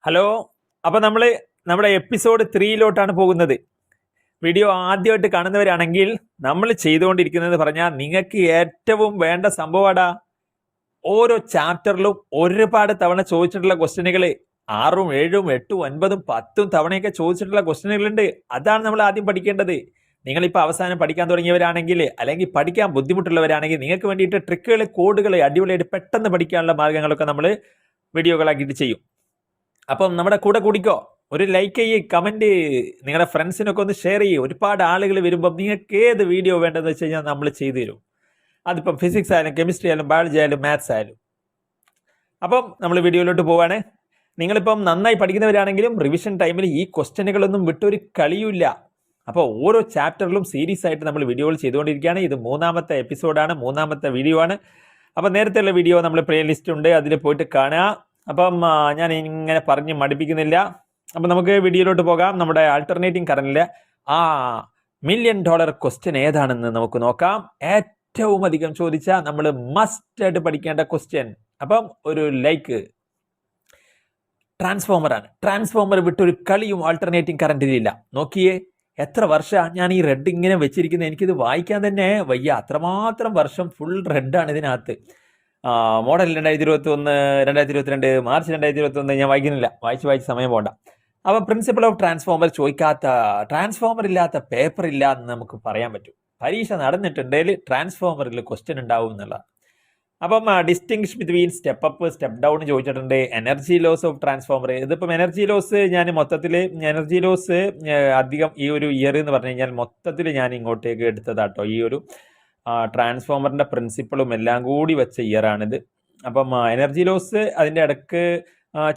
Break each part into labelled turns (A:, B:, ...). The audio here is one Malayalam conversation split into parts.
A: ഹലോ. അപ്പോൾ നമ്മുടെ എപ്പിസോഡ് 3 പോകുന്നത്. വീഡിയോ ആദ്യമായിട്ട് കാണുന്നവരാണെങ്കിൽ നമ്മൾ ചെയ്തുകൊണ്ടിരിക്കുന്നത് പറഞ്ഞാൽ നിങ്ങൾക്ക് ഏറ്റവും വേണ്ട സംഭവമാടാ. ഓരോ ചാപ്റ്ററിലും ഒരുപാട് തവണ ചോദിച്ചിട്ടുള്ള ക്വസ്റ്റ്യനുകൾ 6ഉം 7ഉം 8ഉം 9ഉം 10ഉം തവണയൊക്കെ ചോദിച്ചിട്ടുള്ള ക്വസ്റ്റ്യനുകളുണ്ട്. അതാണ് നമ്മൾ ആദ്യം പഠിക്കേണ്ടത്. നിങ്ങളിപ്പോൾ അവസാനം പഠിക്കാൻ തുടങ്ങിയവരാണെങ്കിൽ അല്ലെങ്കിൽ പഠിക്കാൻ ബുദ്ധിമുട്ടുള്ളവരാണെങ്കിൽ നിങ്ങൾക്ക് വേണ്ടിയിട്ട് ട്രിക്കുകൾ, കോഡുകൾ അടിപൊളിയായിട്ട് പെട്ടെന്ന് പഠിക്കാനുള്ള മാർഗ്ഗങ്ങളൊക്കെ നമ്മൾ വീഡിയോകളാക്കിയിട്ട് ചെയ്യും. അപ്പം നമ്മുടെ കൂടെ കൂടിക്കോ. ഒരു ലൈക്ക് ചെയ്യ്, കമൻറ്റ്, നിങ്ങളുടെ ഫ്രണ്ട്സിനൊക്കെ ഒന്ന് ഷെയർ ചെയ്യും. ഒരുപാട് ആളുകൾ വരുമ്പം നിങ്ങൾക്ക് ഏത് വീഡിയോ വേണ്ടതെന്ന് വെച്ച് കഴിഞ്ഞാൽ നമ്മൾ ചെയ്തു തരും. അതിപ്പം ഫിസിക്സ് ആയാലും കെമിസ്ട്രി ആയാലും ബയോളജി ആയാലും മാത്സ് ആയാലും. അപ്പം നമ്മൾ വീഡിയോയിലോട്ട് പോവാണ്. നിങ്ങളിപ്പം നന്നായി പഠിക്കുന്നവരാണെങ്കിലും റിവിഷൻ ടൈമിൽ ഈ ക്വസ്റ്റ്യനുകളൊന്നും വിട്ടൊരു കളിയുമില്ല. അപ്പോൾ ഓരോ ചാപ്റ്ററിലും സീരീസ് ആയിട്ട് നമ്മൾ വീഡിയോകൾ ചെയ്തുകൊണ്ടിരിക്കുകയാണ്. ഇത് 3ാമത്തെ എപ്പിസോഡാണ്, 3ാമത്തെ വീഡിയോ ആണ്. അപ്പം നേരത്തെയുള്ള വീഡിയോ നമ്മൾ പ്ലേലിസ്റ്റ് ഉണ്ട്, അതിൽ പോയിട്ട് കാണുക. അപ്പം ഞാൻ ഇങ്ങനെ പറഞ്ഞ് മടുപ്പിക്കുന്നില്ല. അപ്പം നമുക്ക് വീഡിയോയിലോട്ട് പോകാം. നമ്മുടെ ആൾട്ടർനേറ്റിംഗ് കറണ്ടിലെ $1 മില്യൺ ക്വസ്റ്റ്യൻ ഏതാണെന്ന് നമുക്ക് നോക്കാം. ഏറ്റവും അധികം ചോദിച്ചാൽ നമ്മൾ മസ്റ്റ് ആയിട്ട് പഠിക്കേണ്ട ക്വസ്റ്റ്യൻ. അപ്പം ഒരു ലൈക്ക്. ട്രാൻസ്ഫോമറാണ്. ട്രാൻസ്ഫോമർ വിട്ടൊരു കളിയും ആൾട്ടർനേറ്റിംഗ് കറണ്ടിലില്ല. നോക്കിയേ, എത്ര വർഷമാണ് ഞാൻ ഈ റെഡ് ഇങ്ങനെ വെച്ചിരിക്കുന്നത്. എനിക്കിത് വായിക്കാൻ തന്നെ വയ്യ, അത്രമാത്രം വർഷം ഫുൾ റെഡാണ് ഇതിനകത്ത്. മോഡൽ 2021, 2022, മാർച്ച് 2021 ഞാൻ വായിക്കുന്നില്ല, വായിച്ച് സമയം പോകണ്ട. അപ്പോൾ പ്രിൻസിപ്പൾ ഓഫ് ട്രാൻസ്ഫോമർ ചോദിക്കാത്ത, ട്രാൻസ്ഫോമർ ഇല്ലാത്ത പേപ്പർ ഇല്ല എന്ന് നമുക്ക് പറയാൻ പറ്റും. പരീക്ഷ നടന്നിട്ടുണ്ടെങ്കിൽ ട്രാൻസ്ഫോമറിൽ ക്വസ്റ്റ്യൻ ഉണ്ടാവും എന്നുള്ളതാണ്. അപ്പം distinguish between step up, step down ചോദിച്ചിട്ടുണ്ട്. Energy loss of transformer. ഇതിപ്പം എനർജി ലോസ് ഞാൻ മൊത്തത്തിൽ എനർജി ലോസ് അധികം ഈ ഒരു ഇയർ എന്ന് പറഞ്ഞു കഴിഞ്ഞാൽ മൊത്തത്തിൽ ഞാൻ ഇങ്ങോട്ടേക്ക് എടുത്തതാട്ടോ. ഈ ഒരു ട്രാൻസ്ഫോമറിൻ്റെ പ്രിൻസിപ്പിളും എല്ലാം കൂടി വെച്ച ഇയറാണിത്. അപ്പം എനർജി ലോസ് അതിൻ്റെ ഇടയ്ക്ക്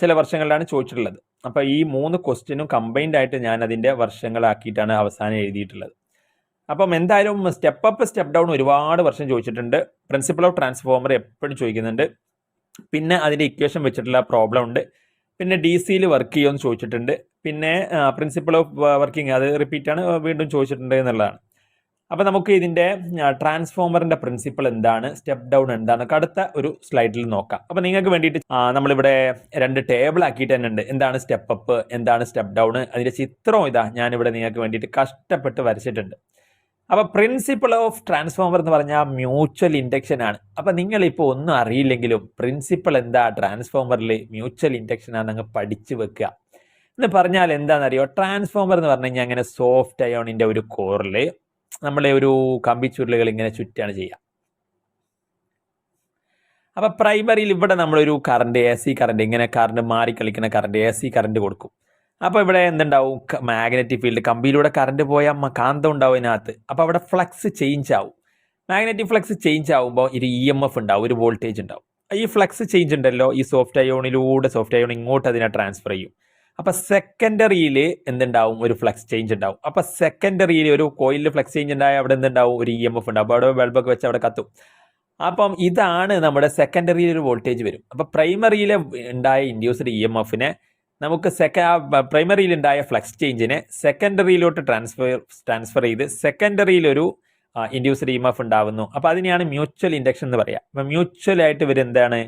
A: ചില വർഷങ്ങളിലാണ് ചോദിച്ചിട്ടുള്ളത്. അപ്പം ഈ 3 ക്വസ്റ്റ്യനും കമ്പൈൻഡ് ആയിട്ട് ഞാൻ അതിൻ്റെ വർഷങ്ങളാക്കിയിട്ടാണ് അവസാനം എഴുതിയിട്ടുള്ളത്. അപ്പം എന്തായാലും സ്റ്റെപ്പ് അപ്പ്, സ്റ്റെപ്പ് ഡൗൺ ഒരുപാട് വർഷം ചോദിച്ചിട്ടുണ്ട്. പ്രിൻസിപ്പിൾ ഓഫ് ട്രാൻസ്ഫോമർ എപ്പോഴും ചോദിക്കുന്നുണ്ട്. പിന്നെ അതിൻ്റെ ഇക്വേഷൻ വെച്ചിട്ടുള്ള പ്രോബ്ലം ഉണ്ട്. പിന്നെ DC വർക്ക് ചെയ്യുമെന്ന് ചോദിച്ചിട്ടുണ്ട്. പിന്നെ പ്രിൻസിപ്പിൾ ഓഫ് വർക്കിംഗ്, അത് റിപ്പീറ്റാണ്, വീണ്ടും ചോദിച്ചിട്ടുണ്ട് എന്നുള്ളതാണ്. അപ്പം നമുക്ക് ഇതിൻ്റെ ട്രാൻസ്ഫോമറിൻ്റെ പ്രിൻസിപ്പിൾ എന്താണ്, സ്റ്റെപ്പ് ഡൗൺ എന്താണെന്നൊക്കെ അടുത്ത ഒരു സ്ലൈഡിൽ നോക്കാം. അപ്പം നിങ്ങൾക്ക് വേണ്ടിയിട്ട് നമ്മളിവിടെ 2 ടേബിൾ ആക്കിയിട്ട് തന്നെ ഉണ്ട്. എന്താണ് സ്റ്റെപ്പ് അപ്പ്, എന്താണ് സ്റ്റെപ്പ് ഡൗൺ, അതിൻ്റെ ചിത്രവും ഇതാ ഞാനിവിടെ നിങ്ങൾക്ക് വേണ്ടിയിട്ട് കഷ്ടപ്പെട്ട് വരച്ചിട്ടുണ്ട്. അപ്പോൾ പ്രിൻസിപ്പിൾ ഓഫ് ട്രാൻസ്ഫോമർ എന്ന് പറഞ്ഞാൽ മ്യൂച്വൽ ഇൻഡക്ഷൻ ആണ്. അപ്പം നിങ്ങളിപ്പോൾ ഒന്നും അറിയില്ലെങ്കിലും പ്രിൻസിപ്പിൾ എന്താ ട്രാൻസ്ഫോമറിൽ മ്യൂച്വൽ ഇൻഡക്ഷൻ ആണെന്ന് പഠിച്ചു വെക്കുക. എന്ന് പറഞ്ഞാൽ എന്താണെന്നറിയോ, ട്രാൻസ്ഫോമർ എന്ന് പറഞ്ഞു കഴിഞ്ഞാൽ അങ്ങനെ സോഫ്റ്റ് അയോണിൻ്റെ ഒരു കോറിൽ നമ്മളെ ഒരു കമ്പിച്ചുരുളുകൾ ഇങ്ങനെ ചുറ്റാണ് ചെയ്യുക. അപ്പം പ്രൈമറിയിൽ ഇവിടെ നമ്മളൊരു കറണ്ട്, AC കറണ്ട്, ഇങ്ങനെ കറണ്ട് മാറിക്കളിക്കുന്ന കറണ്ട്, AC കറണ്ട് കൊടുക്കും. അപ്പോൾ ഇവിടെ എന്തുണ്ടാവും, മാഗ്നറ്റിക് ഫീൽഡ്, കമ്പിയിലൂടെ കറണ്ട് പോയാൽ കാന്തം ഉണ്ടാവും ഇതിനകത്ത്. അപ്പോൾ അവിടെ ഫ്ലക്സ് ചേഞ്ച് ആവും. മാഗ്നറ്റിക് ഫ്ലക്സ് ചേഞ്ച് ആവുമ്പോൾ ഒരു EMF ഉണ്ടാവും, ഒരു വോൾട്ടേജ് ഉണ്ടാവും. ഈ ഫ്ലക്സ് ചേഞ്ച് ഉണ്ടല്ലോ, ഈ സോഫ്റ്റ് അയോൺ ഇങ്ങോട്ട് അതിനെ ട്രാൻസ്ഫർ ചെയ്യും. അപ്പം സെക്കൻഡറിയിൽ എന്തുണ്ടാവും, ഒരു ഫ്ലക്സ് ചേഞ്ച് ഉണ്ടാവും. അപ്പം സെക്കൻഡറിയിൽ ഒരു കോയിലിൽ ഫ്ലക്സ് ചേഞ്ച് ഉണ്ടായാൽ അവിടെ എന്തുണ്ടാവും, ഒരു EMF ഉണ്ടാവും. അപ്പോൾ അവിടെ ബൾബൊക്കെ വെച്ച് അവിടെ കത്തും. അപ്പം ഇതാണ് നമ്മുടെ സെക്കൻഡറിയിൽ ഒരു വോൾട്ടേജ് വരും. അപ്പം പ്രൈമറിയിൽ ഉണ്ടായ ഇൻഡ്യൂസ്ഡ് EMFനെ നമുക്ക് പ്രൈമറിയിൽ ഉണ്ടായ ഫ്ലക്സ് ചേഞ്ചിനെ സെക്കൻഡറിയിലോട്ട് ട്രാൻസ്ഫർ ചെയ്ത് സെക്കൻഡറിയിലൊരു ഇൻഡ്യൂസ്ഡ് EMF ഉണ്ടാവുന്നു. അപ്പോൾ അതിനെയാണ് മ്യൂച്വൽ ഇൻഡക്ഷൻ എന്ന് പറയുക. അപ്പം മ്യൂച്വൽ ആയിട്ട് ഇവർ എന്താണ്,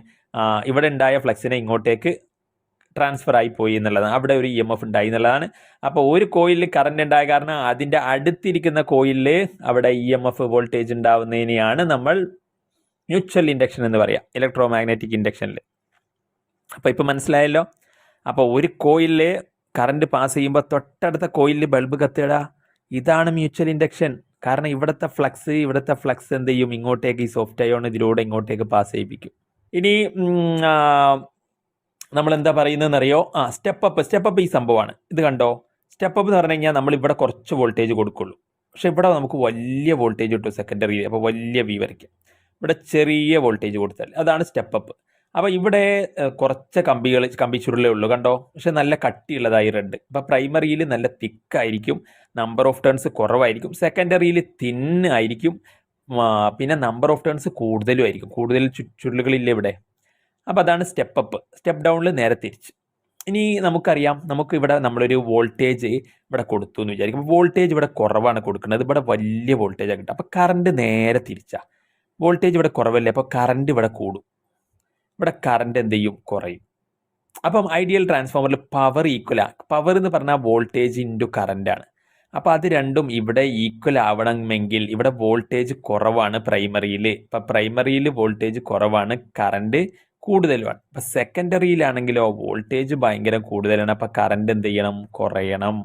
A: ഇവിടെ ഉണ്ടായ ഫ്ലക്സിനെ ഇങ്ങോട്ടേക്ക് ട്രാൻസ്ഫർ ആയി പോയി എന്നുള്ളതാണ്, അവിടെ ഒരു EMF ഉണ്ടായി എന്നുള്ളതാണ്. അപ്പോൾ ഒരു കോയിലിൽ കറണ്ട് ഉണ്ടായ കാരണം അതിൻ്റെ അടുത്തിരിക്കുന്ന കോയിലിൽ അവിടെ EMF വോൾട്ടേജ് ഉണ്ടാവുന്നതിനെയാണ് നമ്മൾ മ്യൂച്വൽ ഇൻഡക്ഷൻ എന്ന് പറയുക, ഇലക്ട്രോ മാഗ്നറ്റിക് ഇൻഡക്ഷനിൽ. അപ്പോൾ ഇപ്പോൾ മനസ്സിലായല്ലോ. അപ്പോൾ ഒരു കോയിലിൽ കറണ്ട് പാസ് ചെയ്യുമ്പോൾ തൊട്ടടുത്ത കോയിലിൽ ബൾബ് കത്തുക, ഇതാണ് മ്യൂച്വൽ ഇൻഡക്ഷൻ. കാരണം ഇവിടുത്തെ ഫ്ലക്സ് എന്ത് ചെയ്യും, ഇങ്ങോട്ടേക്ക് ഈ സോഫ്റ്റ് അയോൺ ഇതിലൂടെ ഇങ്ങോട്ടേക്ക് പാസ് ചെയ്യിപ്പിക്കും. ഇനി നമ്മൾ എന്താ പറയുന്നതെന്നറിയോ, സ്റ്റെപ്പ് അപ്പ് ഈ സംഭവമാണ്. ഇത് കണ്ടോ, സ്റ്റെപ്പ് അപ്പ് എന്ന് പറഞ്ഞു കഴിഞ്ഞാൽ നമ്മളിവിടെ കുറച്ച് വോൾട്ടേജ് കൊടുക്കുള്ളൂ. പക്ഷെ ഇവിടെ നമുക്ക് വലിയ വോൾട്ടേജ് കിട്ടും സെക്കൻഡറിയിൽ. അപ്പോൾ വലിയ V വരയ്ക്കും. ഇവിടെ ചെറിയ വോൾട്ടേജ് കൊടുത്താൽ അതാണ് സ്റ്റെപ്പ് അപ്പ്. അപ്പോൾ ഇവിടെ കുറച്ച് കമ്പി ചുരുളേ ഉള്ളൂ, കണ്ടോ. പക്ഷെ നല്ല കട്ടിയുള്ളതായി റെഡ്. അപ്പോൾ പ്രൈമറിയിൽ നല്ല തിക്കായിരിക്കും, നമ്പർ ഓഫ് ടേൺസ് കുറവായിരിക്കും. സെക്കൻഡറിയിൽ തിന്നായിരിക്കും, പിന്നെ നമ്പർ ഓഫ് ടേൺസ് കൂടുതലും ആയിരിക്കും. കൂടുതൽ ചുരുളുകളില്ല ഇവിടെ. അപ്പോൾ അതാണ് സ്റ്റെപ്പ് അപ്പ്. സ്റ്റെപ്പ് ഡൗണിൽ നേരെ തിരിച്ച്. ഇനി നമുക്കറിയാം, നമുക്ക് ഇവിടെ നമ്മളൊരു വോൾട്ടേജ് ഇവിടെ കൊടുത്തു എന്ന് വിചാരിക്കും. വോൾട്ടേജ് ഇവിടെ കുറവാണ് കൊടുക്കുന്നത്, ഇവിടെ വലിയ വോൾട്ടേജാണ് കിട്ടുക. അപ്പോൾ കറണ്ട് നേരെ തിരിച്ചാൽ, വോൾട്ടേജ് ഇവിടെ കുറവല്ലേ, അപ്പോൾ കറണ്ട് ഇവിടെ കൂടും, ഇവിടെ കറണ്ട് എന്ത് ചെയ്യും, കുറയും. അപ്പം ഐഡിയൽ ട്രാൻസ്ഫോമറിൽ പവർ ഈക്വലാണ്. പവർ എന്ന് പറഞ്ഞാൽ വോൾട്ടേജ് ഇൻറ്റു കറണ്ടാണ്. അപ്പോൾ അത് രണ്ടും ഇവിടെ ഈക്വൽ ആവണമെങ്കിൽ ഇവിടെ വോൾട്ടേജ് കുറവാണ് പ്രൈമറിയിൽ. ഇപ്പം പ്രൈമറിയിൽ വോൾട്ടേജ് കുറവാണ്, കറണ്ട് കൂടുതലുമാണ്. അപ്പം സെക്കൻഡറിയിലാണെങ്കിലോ വോൾട്ടേജ് ഭയങ്കര കൂടുതലാണ്, അപ്പം കറണ്ട് എന്ത് ചെയ്യണം, കുറയണം.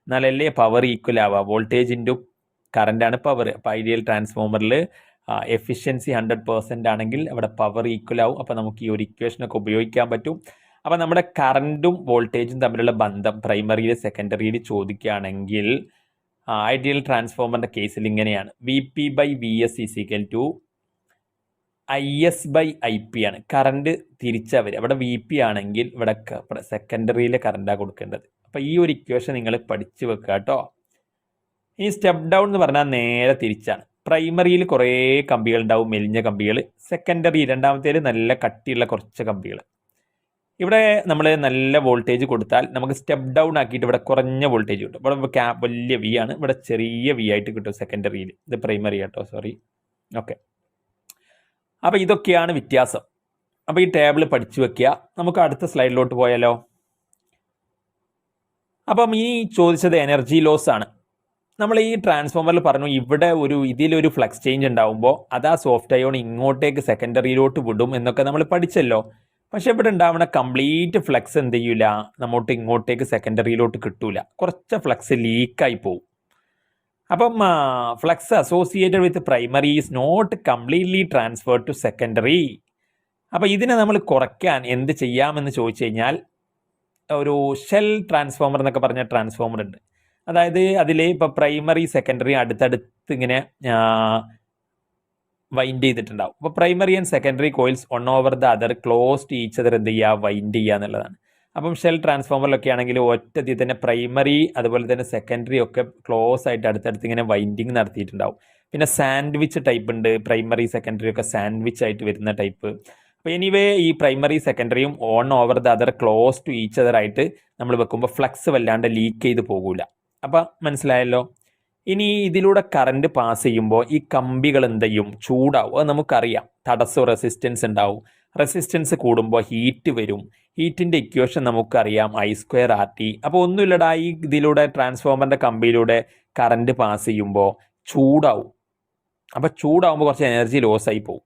A: എന്നാലല്ലേ പവർ ഈക്വൽ ആവുക. വോൾട്ടേജ് ഇൻറ്റു കറണ്ടാണ് പവർ. അപ്പം ഐഡിയൽ ട്രാൻസ്ഫോമറിൽ എഫിഷ്യൻസി 100% ആണെങ്കിൽ അവിടെ പവർ ഈക്വൽ ആവും. അപ്പം നമുക്ക് ഈ ഒരു ഇക്വേഷനൊക്കെ ഉപയോഗിക്കാൻ പറ്റും. അപ്പം നമ്മുടെ കറണ്ടും വോൾട്ടേജും തമ്മിലുള്ള ബന്ധം പ്രൈമറിയിൽ സെക്കൻഡറിയിൽ ചോദിക്കുകയാണെങ്കിൽ ഐഡിയൽ ട്രാൻസ്ഫോമറിൻ്റെ കേസിൽ ഇങ്ങനെയാണ്: VP/VS = IS/IP ആണ്. കറണ്ട് തിരിച്ചാ വരിക. ഇവിടെ VP ആണെങ്കിൽ ഇവിടെ സെക്കൻഡറിയിലെ കറണ്ടാണ് കൊടുക്കേണ്ടത്. അപ്പം ഈ ഒരു ഇക്വേഷൻ നിങ്ങൾ പഠിച്ചു വെക്കുക കേട്ടോ. ഇനി സ്റ്റെപ്പ് ഡൗൺ എന്ന് പറഞ്ഞാൽ നേരെ തിരിച്ചാണ്. പ്രൈമറിയിൽ കുറേ കമ്പികൾ ഉണ്ടാവും, മെലിഞ്ഞ കമ്പികൾ. സെക്കൻഡറി രണ്ടാമത്തേൽ നല്ല കട്ടിയുള്ള കുറച്ച് കമ്പികൾ. ഇവിടെ നമ്മൾ നല്ല വോൾട്ടേജ് കൊടുത്താൽ നമുക്ക് സ്റ്റെപ്പ് ഡൗൺ ആക്കിയിട്ട് ഇവിടെ കുറഞ്ഞ വോൾട്ടേജ് കിട്ടും. ഇവിടെ വലിയ V ആണ്, ഇവിടെ ചെറിയ V ആയിട്ട് കിട്ടും സെക്കൻഡറിയിൽ. ഇത് പ്രൈമറി കേട്ടോ, സോറി. ഓക്കെ, അപ്പോൾ ഇതൊക്കെയാണ് വ്യത്യാസം. അപ്പോൾ ഈ ടേബിൾ പഠിച്ചു വെക്കുക. നമുക്ക് അടുത്ത സ്ലൈഡിലോട്ട് പോയാലോ. അപ്പം ഈ ചോദിച്ചത് എനർജി ലോസ് ആണ്. നമ്മൾ ഈ ട്രാൻസ്ഫോമറിൽ പറഞ്ഞു ഇവിടെ ഇതിലൊരു ഫ്ലക്സ് ചേഞ്ച് ഉണ്ടാവുമ്പോൾ അത് ആ സോഫ്റ്റ് അയോൺ ഇങ്ങോട്ടേക്ക് സെക്കൻഡറിയിലോട്ട് വിടും എന്നൊക്കെ നമ്മൾ പഠിച്ചല്ലോ. പക്ഷെ ഇവിടെ ഉണ്ടാവുന്ന കംപ്ലീറ്റ് ഫ്ലക്സ് എന്ത് ചെയ്യൂല, നമ്മോട്ട് ഇങ്ങോട്ടേക്ക് സെക്കൻഡറിയിലോട്ട് കിട്ടൂല. കുറച്ച് ഫ്ലക്സ് ലീക്കായി പോവും. അപ്പം flux associated with primary is not completely transferred to secondary. അപ്പം ഇതിനെ നമ്മൾ കുറയ്ക്കാൻ എന്ത് ചെയ്യാമെന്ന് ചോദിച്ചു കഴിഞ്ഞാൽ ഒരു ഷെൽ ട്രാൻസ്ഫോമർ എന്നൊക്കെ പറഞ്ഞ ട്രാൻസ്ഫോമർ ഉണ്ട്. അതായത് അതിൽ ഇപ്പോൾ പ്രൈമറി സെക്കൻഡറി അടുത്തടുത്ത് ഇങ്ങനെ വൈൻഡ് ചെയ്തിട്ടുണ്ടാവും. അപ്പോൾ primary and secondary coils one over the other close to each other എന്ത് ചെയ്യുക, വൈൻഡ് ചെയ്യുക എന്നുള്ളതാണ്. അപ്പം ഷെൽ ട്രാൻസ്ഫോമറിലൊക്കെ ആണെങ്കിൽ ഒറ്റത്തിൽ തന്നെ പ്രൈമറി അതുപോലെ തന്നെ സെക്കൻഡറി ഒക്കെ ക്ലോസ് ആയിട്ട് അടുത്തടുത്ത് ഇങ്ങനെ വൈൻഡിങ് നടത്തിയിട്ടുണ്ടാവും. പിന്നെ സാൻഡ്വിച്ച് ടൈപ്പ് ഉണ്ട്, പ്രൈമറി സെക്കൻഡറി ഒക്കെ സാൻഡ്വിച്ച് ആയിട്ട് വരുന്ന ടൈപ്പ്. അപ്പോൾ എനിവേ ഈ പ്രൈമറി സെക്കൻഡറിയും on over the other close to each other ആയിട്ട് നമ്മൾ വെക്കുമ്പോൾ ഫ്ലക്സ് വല്ലാണ്ട് ലീക്ക് ചെയ്ത് പോകില്ല. അപ്പം മനസ്സിലായല്ലോ. ഇനി ഇതിലൂടെ കറണ്ട് പാസ് ചെയ്യുമ്പോൾ ഈ കമ്പികൾ എന്ത് ചെയ്യും, ചൂടാവും. അത് നമുക്കറിയാം. തടസ്സം റെസിസ്റ്റൻസ് ഉണ്ടാവും. റെസിസ്റ്റൻസ് കൂടുമ്പോൾ ഹീറ്റ് വരും. ഹീറ്റിൻ്റെ ഇക്വേഷൻ നമുക്കറിയാം, I²RT. അപ്പോൾ ഒന്നുമില്ലടാ, ഈ ഇതിലൂടെ ട്രാൻസ്ഫോമറിൻ്റെ കമ്പിയിലൂടെ കറണ്ട് പാസ് ചെയ്യുമ്പോൾ ചൂടാവും. അപ്പോൾ ചൂടാവുമ്പോൾ കുറച്ച് എനർജി ലോസ് ആയി പോകും.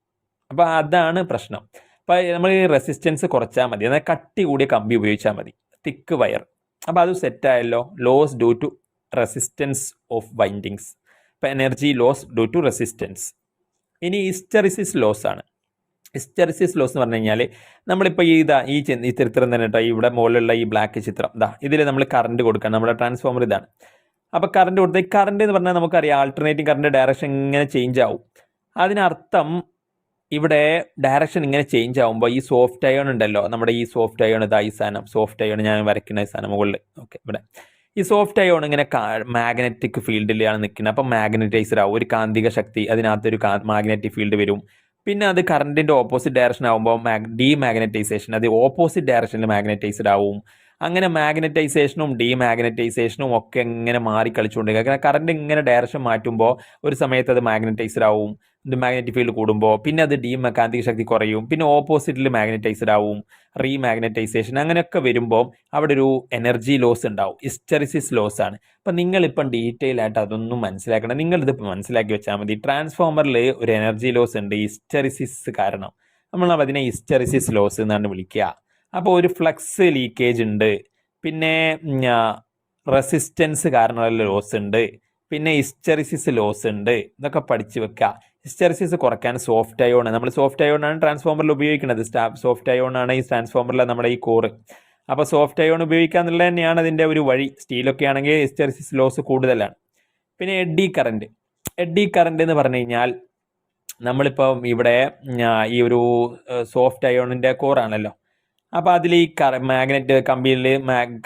A: അപ്പോൾ അതാണ് പ്രശ്നം. അപ്പോൾ നമ്മൾ റെസിസ്റ്റൻസ് കുറച്ചാൽ മതി, എന്നാൽ കട്ടി കൂടിയ കമ്പി ഉപയോഗിച്ചാൽ മതി, തിക്ക് വയർ. അപ്പോൾ അത് സെറ്റായല്ലോ. Loss due to resistance of windings. ഇപ്പോൾ energy loss due to resistance. ഇനി ഹിസ്റ്ററിസിസ് ലോസ് ആണ്. ഹിസ്റ്ററിസിസ് ലോസ് എന്ന് പറഞ്ഞു കഴിഞ്ഞാൽ നമ്മളിപ്പോൾ ഈ ചിത്രം തന്നെ കേട്ടോ, ഇവിടെ മുകളിലുള്ള ഈ ബ്ലാക്ക് ചിത്രം ഇതിൽ നമ്മൾ കറണ്ട് കൊടുക്കണം. നമ്മുടെ ട്രാൻസ്ഫോമർ ഇതാണ്. അപ്പോൾ കറണ്ട് കൊടുത്ത ഈ കറണ്ട് എന്ന് പറഞ്ഞാൽ നമുക്കറിയാം ആൾട്ടർനേറ്റിംഗ് കറണ്ട് ഡയറക്ഷൻ ഇങ്ങനെ ചേഞ്ച് ആവും. അതിനർത്ഥം ഇവിടെ ഡയറക്ഷൻ ഇങ്ങനെ ചേഞ്ച് ആകുമ്പോൾ ഈ സോഫ്റ്റ് അയോൺ ഉണ്ടല്ലോ, നമ്മുടെ ഈ സോഫ്റ്റ് അയോൺ ഈ സാധനം, സോഫ്റ്റ് അയോൺ ഞാൻ വരയ്ക്കുന്ന ഈ സാധനം മുകളിൽ, ഓക്കെ, ഇവിടെ ഈ സോഫ്റ്റ് അയോൺ ഇങ്ങനെ മാഗ്നറ്റിക് ഫീൽഡിലാണ് നിൽക്കുന്നത്. അപ്പം മാഗ്നറ്റൈസർ ആവും. ഒരു കാന്തിക ശക്തി, അതിനകത്തൊരു മാഗ്നറ്റിക് ഫീൽഡ് വരും. പിന്നെ അത് കറണ്ടിൻ്റെ ഓപ്പോസിറ്റ് ഡയറക്ഷൻ ആകുമ്പോൾ ഡീമാഗ്നറ്റൈസേഷൻ, അത് ഓപ്പോസിറ്റ് ഡയറക്ഷനിൽ മാഗ്നറ്റൈസ്ഡ് ആവും. അങ്ങനെ മാഗ്നറ്റൈസേഷനും ഡീമാഗ്നറ്റൈസേഷനും ഒക്കെ ഇങ്ങനെ മാറി കളിച്ചുകൊണ്ടിരിക്കുക. കാരണം കറണ്ട് ഇങ്ങനെ ഡയറക്ഷൻ മാറ്റുമ്പോൾ ഒരു സമയത്ത് അത് മാഗ്നറ്റൈസ്ഡ് ആവും, മാഗ്നറ്റിക് ഫീൽഡ് കൂടുമ്പോൾ പിന്നെ അത് കാന്തിക ശക്തി കുറയും, പിന്നെ ഓപ്പോസിറ്റിൽ മാഗ്നറ്റൈസ്ഡ് ആവും, റീമാഗ്നറ്റൈസേഷൻ, അങ്ങനെയൊക്കെ വരുമ്പോൾ അവിടെ ഒരു എനർജി ലോസ് ഉണ്ടാവും. ഹിസ്റ്ററിസിസ് ലോസ് ആണ്. അപ്പം നിങ്ങളിപ്പം ഡീറ്റെയിൽ ആയിട്ട് അതൊന്നും മനസ്സിലാക്കണം. നിങ്ങളിതിപ്പോൾ മനസ്സിലാക്കി വെച്ചാൽ മതി. ട്രാൻസ്ഫോമറിൽ ഒരു എനർജി ലോസ് ഉണ്ട് ഹിസ്റ്ററിസിസ് കാരണം. നമ്മൾ അതിനെ ഹിസ്റ്ററിസിസ് ലോസ് എന്നാണ് വിളിക്കുക. അപ്പോൾ ഒരു ഫ്ലക്സ് ലീക്കേജ് ഉണ്ട്, പിന്നെ റെസിസ്റ്റൻസ് കാരണമുള്ള ലോസ് ഉണ്ട്, പിന്നെ ഹിസ്റ്ററിസിസ് ലോസ് ഉണ്ട്. ഇതൊക്കെ പഠിച്ചു വെക്കുക. ഹിസ്റ്ററിസിസ് കുറയ്ക്കാൻ സോഫ്റ്റ് അയോൺ, നമ്മൾ സോഫ്റ്റ് അയോൺ ആണ് ട്രാൻസ്ഫോമറിൽ ഉപയോഗിക്കുന്നത്. സോഫ്റ്റ് അയോൺ ആണ് ഈ ട്രാൻസ്ഫോമറിലെ നമ്മുടെ ഈ കോറ്. അപ്പോൾ സോഫ്റ്റ് അയോൺ ഉപയോഗിക്കുക എന്നുള്ളത് തന്നെയാണ് അതിൻ്റെ ഒരു വഴി. സ്റ്റീലൊക്കെ ആണെങ്കിൽ ഹിസ്റ്ററിസിസ് ലോസ് കൂടുതലാണ്. പിന്നെ എഡ്ഡി കറണ്ട് എന്ന് പറഞ്ഞു കഴിഞ്ഞാൽ നമ്മളിപ്പോൾ ഇവിടെ ഈ ഒരു സോഫ്റ്റ് അയോണിൻ്റെ കോറാണല്ലോ. അപ്പോൾ അതിൽ ഈ മാഗ്നറ്റ് കമ്പിയിൽ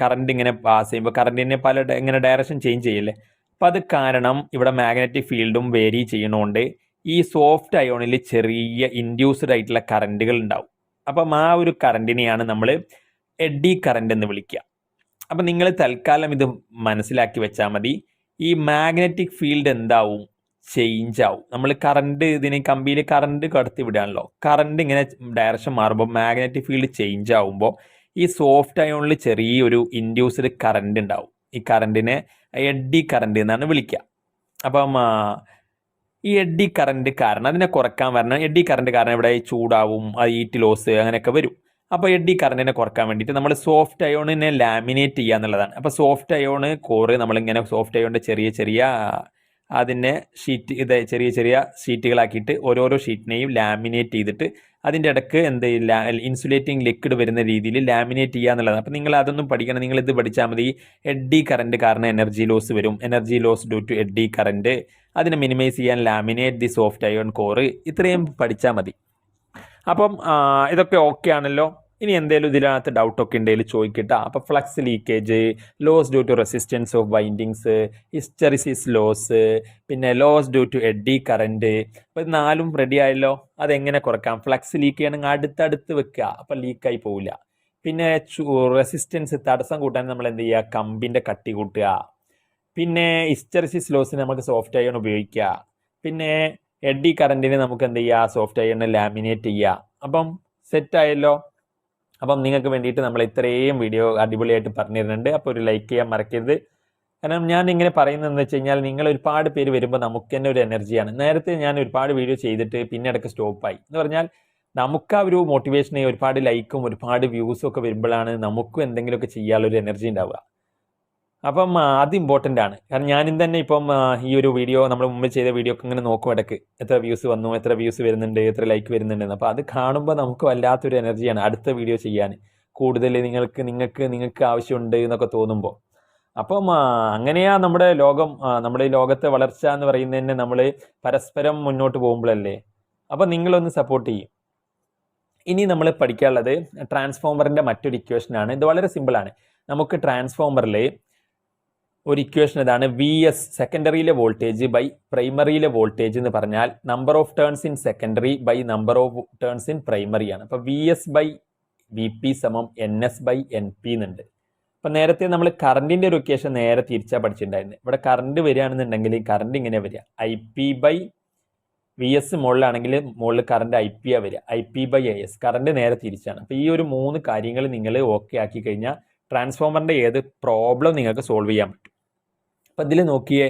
A: കറണ്ട് ഇങ്ങനെ പാസ് ചെയ്യുമ്പോൾ കറണ്ടിനെ ഇങ്ങനെ ഡയറക്ഷൻ ചേഞ്ച് ചെയ്യില്ലേ. അപ്പോൾ അത് കാരണം ഇവിടെ മാഗ്നറ്റിക് ഫീൽഡും വേരി ചെയ്യണോണ്ട് ഈ സോഫ്റ്റ് അയോണിൽ ചെറിയ ഇൻഡ്യൂസ്ഡ് ആയിട്ടുള്ള കറണ്ടുകൾ ഉണ്ടാവും. അപ്പം ആ ഒരു കറണ്ടിനെയാണ് നമ്മൾ എഡ്ഡി കറണ്ട് എന്ന് വിളിക്കുക. അപ്പം നിങ്ങൾ തൽക്കാലം ഇത് മനസ്സിലാക്കി വെച്ചാൽ മതി. ഈ മാഗ്നറ്റിക് ഫീൽഡ് എന്താവും, ചേഞ്ച് ആവും. നമ്മൾ കറണ്ട് ഇതിന് കമ്പിയിൽ കറണ്ട് കടത്തി വിടുകയാണല്ലോ. കറണ്ട് ഇങ്ങനെ ഡയറക്ഷൻ മാറുമ്പോൾ മാഗ്നറ്റിക് ഫീൽഡ് ചേഞ്ച് ആവുമ്പോൾ ഈ സോഫ്റ്റ് അയോണിൽ ചെറിയൊരു ഇൻഡ്യൂസ്ഡ് കറണ്ട് ഉണ്ടാവും. ഈ കറണ്ടിനെ എഡ്ഡി കറണ്ട് എന്നാണ് വിളിക്കുക. അപ്പം ഈ എഡ്ഡി കറണ്ട് കാരണം അതിനെ കുറക്കാൻ പറഞ്ഞാൽ എഡ്ഡി കറണ്ട് കാരണം ഇവിടെ ചൂടാവും, ഹീറ്റ് ലോസ് അങ്ങനെയൊക്കെ വരും. അപ്പോൾ എഡ്ഡി കറണ്ടിനെ കുറക്കാൻ വേണ്ടിയിട്ട് നമ്മൾ സോഫ്റ്റ് അയോണിനെ ലാമിനേറ്റ് ചെയ്യുക എന്നുള്ളതാണ്. അപ്പോൾ സോഫ്റ്റ് അയോണ് കോറ് നമ്മളിങ്ങനെ സോഫ്റ്റ് അയോണിൻ്റെ ചെറിയ ചെറിയ അതിനെ ചെറിയ ചെറിയ ഷീറ്റുകളാക്കിയിട്ട് ഓരോരോ ഷീറ്റിനെയും ലാമിനേറ്റ് ചെയ്തിട്ട് അതിൻ്റെ ഇടയ്ക്ക് എന്ത് ഇൻസുലേറ്റിംഗ് ലിക്വിഡ് വരുന്ന രീതിയിൽ ലാമിനേറ്റ് ചെയ്യുക എന്നുള്ളതാണ്. അപ്പോൾ നിങ്ങൾ അതൊന്നും പഠിക്കണം, നിങ്ങളിത് പഠിച്ചാൽ മതി. എഡ്ഡി കറണ്ട് കാരണം എനർജി ലോസ് വരും, energy loss due to eddy current. അതിനെ മിനിമൈസ് ചെയ്യാൻ laminate the soft iron core. ഇത്രയും പഠിച്ചാൽ മതി. അപ്പം ഇതൊക്കെ ഓക്കെ ആണല്ലോ. ഇനി എന്തെങ്കിലും ഇതിനകത്ത് ഡൗട്ടൊക്കെ ഉണ്ടെങ്കിൽ ചോദിക്കട്ടെ. അപ്പോൾ flux leakage, loss due to resistance of windings, hysteresis loss, പിന്നെ loss due to eddy current. അപ്പോൾ ഇത് 4 റെഡി ആയല്ലോ. അതെങ്ങനെ കുറക്കാം? ഫ്ലക്സ് ലീക്ക് ചെയ്യണമെങ്കിൽ അടുത്തടുത്ത് വെക്കുക, അപ്പോൾ ലീക്കായി പോവില്ല. പിന്നെ റെസിസ്റ്റൻസ് തടസ്സം കൂട്ടാൻ നമ്മൾ എന്ത് ചെയ്യുക? കമ്പിൻ്റെ കട്ടി കൂട്ടുക. പിന്നെ ഹിസ്റ്ററിസിസ് ലോസിന് നമുക്ക് സോഫ്റ്റ് അയൺ ഉപയോഗിക്കുക. പിന്നെ എഡ്ഡി കറണ്ടിന് നമുക്ക് എന്ത് ചെയ്യുക? സോഫ്റ്റ് അയണിനെ ലാമിനേറ്റ് ചെയ്യുക. അപ്പം സെറ്റായല്ലോ. അപ്പം നിങ്ങൾക്ക് വേണ്ടിയിട്ട് നമ്മൾ ഇത്രയും വീഡിയോ അടിപൊളിയായിട്ട് പറഞ്ഞു തരുന്നുണ്ട്. അപ്പോൾ ഒരു ലൈക്ക് ചെയ്യാൻ മറക്കരുത്. കാരണം ഞാൻ ഇങ്ങനെ പറയുന്നതെന്ന് വെച്ച് കഴിഞ്ഞാൽ നിങ്ങൾ ഒരുപാട് പേര് വരുമ്പോൾ നമുക്ക് തന്നെ ഒരു എനർജിയാണ്. നേരത്തെ ഞാൻ ഒരുപാട് വീഡിയോ ചെയ്തിട്ട് പിന്നെ ഇടയ്ക്ക് സ്റ്റോപ്പായി എന്ന് പറഞ്ഞാൽ നമുക്ക് ആ ഒരു മോട്ടിവേഷനെ ഒരുപാട് ലൈക്കും ഒരുപാട് വ്യൂസും ഒക്കെ വരുമ്പോഴാണ് നമുക്കും എന്തെങ്കിലുമൊക്കെ ചെയ്യാനുള്ളൊരു എനർജി ഉണ്ടാവുക. അപ്പം അത് ഇമ്പോർട്ടൻ്റ് ആണ്. കാരണം ഞാനും തന്നെ ഇപ്പം ഈ ഒരു വീഡിയോ നമ്മൾ മുമ്പ് ചെയ്ത വീഡിയോ ഒക്കെ ഇങ്ങനെ നോക്കും ഇടയ്ക്ക്, എത്ര വ്യൂസ് വന്നു, എത്ര വ്യൂസ് വരുന്നുണ്ട്, എത്ര ലൈക്ക് വരുന്നുണ്ടെന്ന്. അപ്പോൾ അത് കാണുമ്പോൾ നമുക്ക് വല്ലാത്തൊരു എനർജിയാണ് അടുത്ത വീഡിയോ ചെയ്യാൻ, കൂടുതൽ നിങ്ങൾക്ക് ആവശ്യമുണ്ട് എന്നൊക്കെ തോന്നുമ്പോൾ. അപ്പം അങ്ങനെയാ നമ്മുടെ ലോകം, നമ്മുടെ ഈ ലോകത്തെ വളർച്ച എന്ന് പറയുന്നതന്നെ നമ്മൾ പരസ്പരം മുന്നോട്ട് പോകുമ്പോഴല്ലേ. അപ്പം നിങ്ങളൊന്ന് സപ്പോർട്ട് ചെയ്യും. ഇനി നമ്മൾ പഠിക്കാനുള്ളത് ട്രാൻസ്ഫോമറിൻ്റെ മറ്റൊരു ഇക്വേഷനാണ്. ഇത് വളരെ സിമ്പിളാണ്. നമുക്ക് ട്രാൻസ്ഫോമറിൽ ഒരു ഇക്വേഷൻ ഇതാണ്: വി എസ് സെക്കൻഡറിയിലെ വോൾട്ടേജ് ബൈ പ്രൈമറിയിലെ വോൾട്ടേജ് എന്ന് പറഞ്ഞാൽ number of turns in secondary by number of turns in primary ആണ്. അപ്പോൾ V S by V P സമം N S by N P എന്നുണ്ട്. അപ്പം നേരത്തെ നമ്മൾ കറണ്ടിൻ്റെ ഒരു ഇക്വേഷൻ നേരെ തിരിച്ചാൽ പഠിച്ചിട്ടുണ്ടായിരുന്നു. ഇവിടെ കറണ്ട് വരികയാണെന്നുണ്ടെങ്കിൽ കറണ്ട് ഇങ്ങനെ വരിക: I P by V S മുകളിലാണെങ്കിൽ മുകളിൽ കറണ്ട് ഐ പി ആ വരിക, I P by I S. Current നേരെ തിരിച്ചാണ്. അപ്പോൾ ഈ ഒരു 3 കാര്യങ്ങൾ നിങ്ങൾ ഓക്കെ ആക്കി കഴിഞ്ഞാൽ ട്രാൻസ്ഫോമറിൻ്റെ ഏത് പ്രോബ്ലം നിങ്ങൾക്ക് സോൾവ് ചെയ്യാൻ പറ്റും. അപ്പം ഇതിൽ നോക്കിയേ,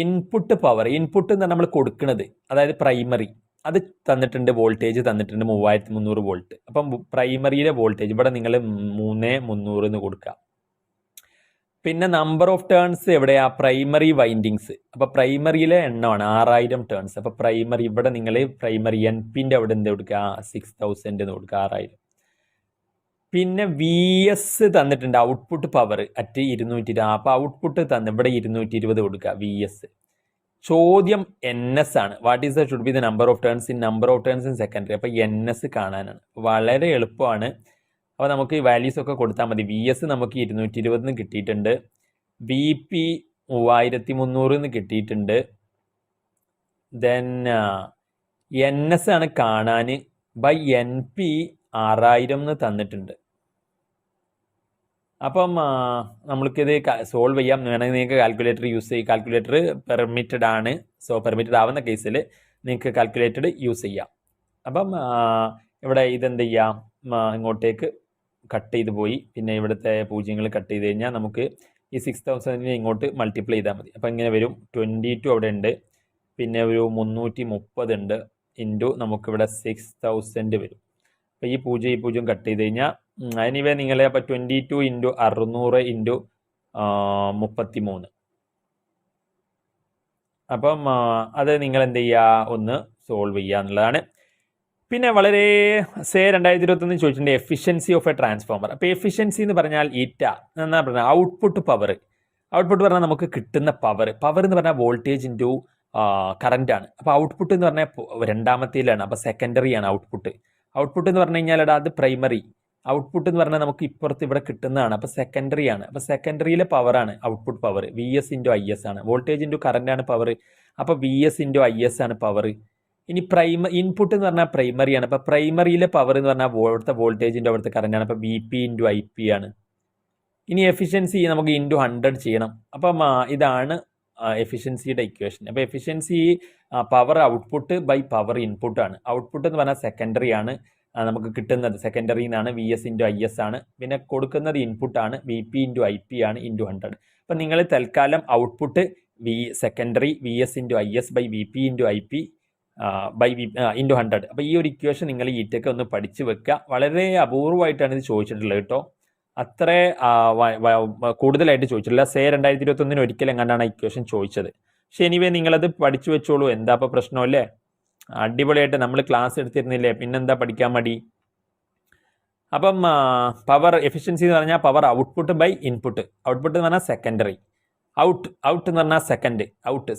A: ഇൻപുട്ട് പവർ, ഇൻപുട്ട് എന്ന് നമ്മൾ കൊടുക്കുന്നത് അതായത് പ്രൈമറി, അത് തന്നിട്ടുണ്ട്, വോൾട്ടേജ് തന്നിട്ടുണ്ട് 3300 വോൾട്ട്. അപ്പം പ്രൈമറിയിലെ വോൾട്ടേജ് ഇവിടെ നിങ്ങൾ 3300 എന്ന് കൊടുക്കുക. പിന്നെ നമ്പർ ഓഫ് ടേൺസ് എവിടെയാ? Primary windings. അപ്പോൾ പ്രൈമറിയിലെ എണ്ണമാണ് 6000 ടേൺസ്. അപ്പോൾ പ്രൈമറി ഇവിടെ നിങ്ങൾ പ്രൈമറി എൻ പിൻ്റെ അവിടെ എന്ത് കൊടുക്കുക? 6000 എന്ന് കൊടുക്കുക, 6000. പിന്നെ വി എസ് തന്നിട്ടുണ്ട്, ഔട്ട്പുട്ട് പവർ അറ്റ് 220. അപ്പോൾ ഔട്ട്പുട്ട് ഇവിടെ 220 കൊടുക്കുക, വി എസ്. ചോദ്യം എൻ എസ് ആണ്. What is the should be the number of turns in secondary. അപ്പോൾ എൻ എസ് കാണാനാണ്. വളരെ എളുപ്പമാണ്. അപ്പോൾ നമുക്ക് ഈ വാല്യൂസ് ഒക്കെ കൊടുത്താൽ മതി. വി എസ് നമുക്ക് 220 കിട്ടിയിട്ടുണ്ട്, വി പി 3300 കിട്ടിയിട്ടുണ്ട്. ദെൻ എൻ എസ് ആണ് കാണാൻ, ബൈ എൻ പി 6000 തന്നിട്ടുണ്ട്. അപ്പം നമ്മൾക്കിത് സോൾവ് ചെയ്യാം. വേണമെങ്കിൽ നിങ്ങൾക്ക് കാൽക്കുലേറ്റർ യൂസ് ചെയ്യും. കാൽക്കുലേറ്റർ പെർമിറ്റഡ് ആണ്. സോ പെർമിറ്റഡ് ആവുന്ന കേസിൽ നിങ്ങൾക്ക് കാൽക്കുലേറ്റഡ് യൂസ് ചെയ്യാം. അപ്പം ഇവിടെ ഇതെന്ത് ചെയ്യാം? ഇങ്ങോട്ടേക്ക് കട്ട് ചെയ്ത് പോയി. പിന്നെ ഇവിടുത്തെ പൂജ്യങ്ങൾ കട്ട് ചെയ്ത് കഴിഞ്ഞാൽ നമുക്ക് ഈ 6000 ഇങ്ങോട്ട് മൾട്ടിപ്ലൈ ചെയ്താൽ മതി. അപ്പം ഇങ്ങനെ വരും. 22 അവിടെ ഉണ്ട്, പിന്നെ ഒരു 330 ഉണ്ട്, ഇൻറ്റു നമുക്കിവിടെ 6000 വരും. അപ്പോൾ ഈ പൂജ്യം കട്ട് ചെയ്ത് കഴിഞ്ഞാൽ എനിവേ നിങ്ങൾ അപ്പോൾ 22 ഇൻറ്റു 600 ഇൻറ്റു 33. അപ്പം അത് നിങ്ങൾ എന്ത് ചെയ്യുക? ഒന്ന് സോൾവ് ചെയ്യുക എന്നുള്ളതാണ്. പിന്നെ വളരെ 2021 ചോദിച്ചിട്ടുണ്ട് എഫിഷ്യൻസി ഓഫ് എ ട്രാൻസ്ഫോമർ. അപ്പോൾ എഫിഷ്യൻസി എന്ന് പറഞ്ഞാൽ ഈറ്റ എന്നാ പറഞ്ഞാൽ ഔട്ട്പുട്ട് പവർ. ഔട്ട്പുട്ട് പറഞ്ഞാൽ നമുക്ക് കിട്ടുന്ന പവർ എന്ന് പറഞ്ഞാൽ വോൾട്ടേജ് ഇൻറ്റു കറണ്ടാണ്. അപ്പോൾ ഔട്ട്പുട്ട് എന്ന് പറഞ്ഞാൽ രണ്ടാമത്തേലാണ്. അപ്പോൾ സെക്കൻഡറിയാണ് ഔട്ട്പുട്ട്. ഔട്ട്പുട്ട് എന്ന് പറഞ്ഞു കഴിഞ്ഞാൽ അത് പ്രൈമറി. ഔട്ട്പുട്ട് എന്ന് പറഞ്ഞാൽ നമുക്ക് ഇപ്പുറത്ത് ഇവിടെ കിട്ടുന്നതാണ്. അപ്പോൾ സെക്കൻഡറി ആണ്. അപ്പോൾ സെക്കൻഡറിയിലെ പവറാണ് output power. V S into I S ആണ്. വോൾട്ടേജ് ഇൻറ്റു കറണ്ടാണ് പവർ. അപ്പോൾ V S into I S ആണ് പവർ. ഇനി ഇൻപുട്ട് എന്ന് പറഞ്ഞാൽ പ്രൈമറിയാണ്. അപ്പോൾ പ്രൈമറിയിലെ പവർ എന്ന് പറഞ്ഞാൽ അവിടുത്തെ വോൾട്ടേജിൻ്റെ അവിടുത്തെ കറണ്ടാണ്. അപ്പോൾ V P into I P ആണ്. ഇനി എഫിഷ്യൻസി നമുക്ക് ഇൻറ്റു 100 ചെയ്യണം. അപ്പം ഇതാണ് എഫിഷ്യൻസിയുടെ ഇക്വേഷൻ. അപ്പോൾ efficiency power output by power input ആണ്. ഔട്ട്പുട്ട് എന്ന് പറഞ്ഞാൽ സെക്കൻഡറി ആണ്, നമുക്ക് കിട്ടുന്നത് സെക്കൻഡറി എന്നാണ് V S into I S ആണ്. പിന്നെ കൊടുക്കുന്നത് ഇൻപുട്ടാണ് V P into I P ആണ് ഇൻറ്റു 100. അപ്പം നിങ്ങൾ തൽക്കാലം output secondary V S into I S by V P into I P into 100. അപ്പോൾ ഈ ഒരു ഇക്വേഷൻ നിങ്ങൾ ഈ ടെക്ക് ഒന്ന് പഠിച്ച് വെക്കുക. വളരെ അപൂർവമായിട്ടാണ് ഇത് ചോദിച്ചിട്ടുള്ളത് കേട്ടോ, അത്ര കൂടുതലായിട്ട് ചോദിച്ചിട്ടില്ല. 2021 ഒരിക്കലും എങ്ങാണ്ടാണ് ഇക്വേഷൻ ചോദിച്ചത്. പക്ഷെ എനിവേ നിങ്ങളത് പഠിച്ചു വെച്ചോളൂ, എന്താ ഇപ്പോൾ പ്രശ്നമല്ലേ? അടിപൊളിയായിട്ട് നമ്മൾ ക്ലാസ് എടുത്തിരുന്നില്ലേ, പിന്നെന്താ പഠിക്കാൻ മടി? അപ്പം പവർ എഫിഷ്യൻസി എന്ന് പറഞ്ഞാൽ power output by input. Output എന്ന് പറഞ്ഞാൽ സെക്കൻഡറി, ഔട്ട് എന്ന് പറഞ്ഞാൽ